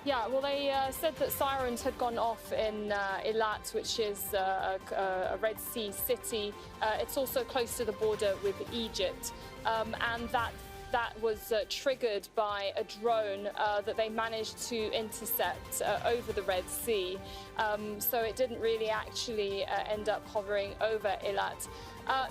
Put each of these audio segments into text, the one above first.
Yeah, well, they said that sirens had gone off in Eilat, which is a Red Sea city. It's also close to the border with Egypt, and that was triggered by a drone that they managed to intercept over the Red Sea. So it didn't really actually end up hovering over Eilat.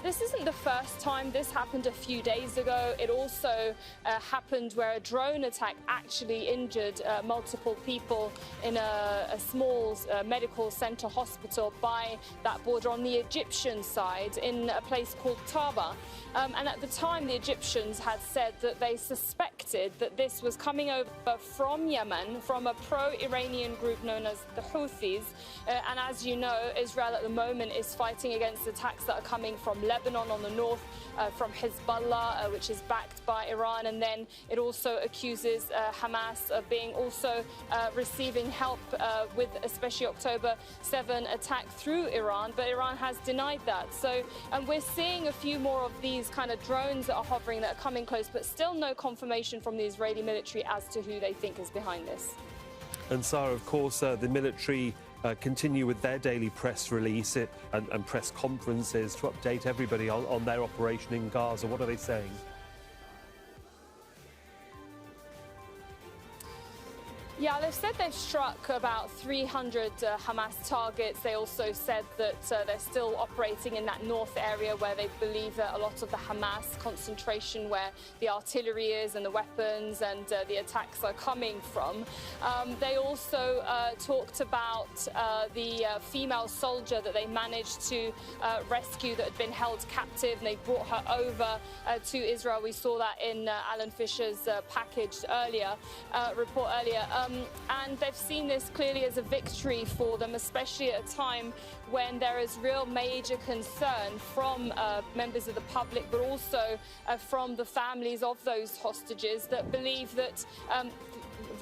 This isn't the first time. This happened a few days ago. It also happened where a drone attack actually injured multiple people in a small medical center hospital by that border on the Egyptian side in a place called Taba. And at the time, the Egyptians had said that they suspected that this was coming over from Yemen, from a pro-Iranian group known as the Houthis. And as you know, Israel at the moment is fighting against attacks that are coming from Lebanon on the north, from Hezbollah, which is backed by Iran. And then it also accuses Hamas of being also receiving help with especially October 7 attack through Iran. But Iran has denied that. So we're seeing a few more of these kind of drones that are hovering, that are coming close, but still no confirmation from the Israeli military as to who they think is behind this. And Sarah, of course, the military continue with their daily press release and press conferences to update everybody on their operation in Gaza. What are they saying? Yeah, they've said they've struck about 300 Hamas targets. They also said that they're still operating in that north area where they believe that a lot of the Hamas concentration, where the artillery is and the weapons and the attacks are coming from. They also talked about the female soldier that they managed to rescue that had been held captive, and they brought her over to Israel. We saw that in Alan Fisher's report earlier. And they've seen this clearly as a victory for them, especially at a time when there is real major concern from members of the public, but also from the families of those hostages that believe that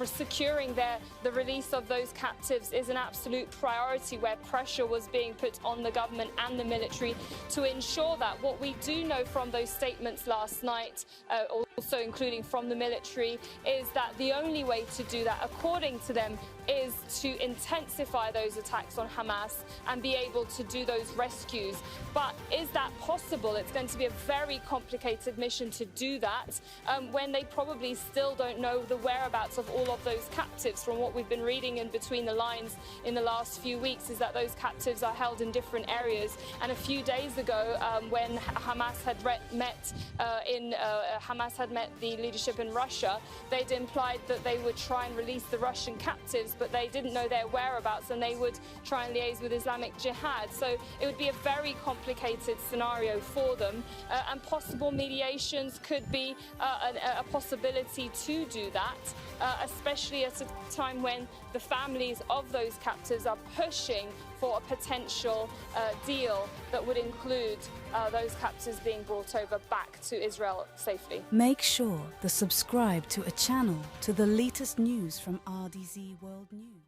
securing the release of those captives is an absolute priority, where pressure was being put on the government and the military to ensure that. What we do know from those statements last night, also including from the military, is that the only way to do that, according to them, is to intensify those attacks on Hamas and be able to do those rescues. But is that possible? It's going to be a very complicated mission to do that when they probably still don't know the whereabouts of all of those captives. From what we've been reading in between the lines in the last few weeks, is that those captives are held in different areas. And a few days ago, when Hamas had met the leadership in Russia, they'd implied that they would try and release the Russian captives, but they didn't know their whereabouts, and they would try and liaise with Islamic Jihad. So it would be a very complicated scenario for them, and possible mediations could be a possibility to do that, especially at a time when the families of those captives are pushing for a potential deal that would include those captives being brought over back to Israel safely. Make sure to subscribe to a channel to the latest news from RDZ World News.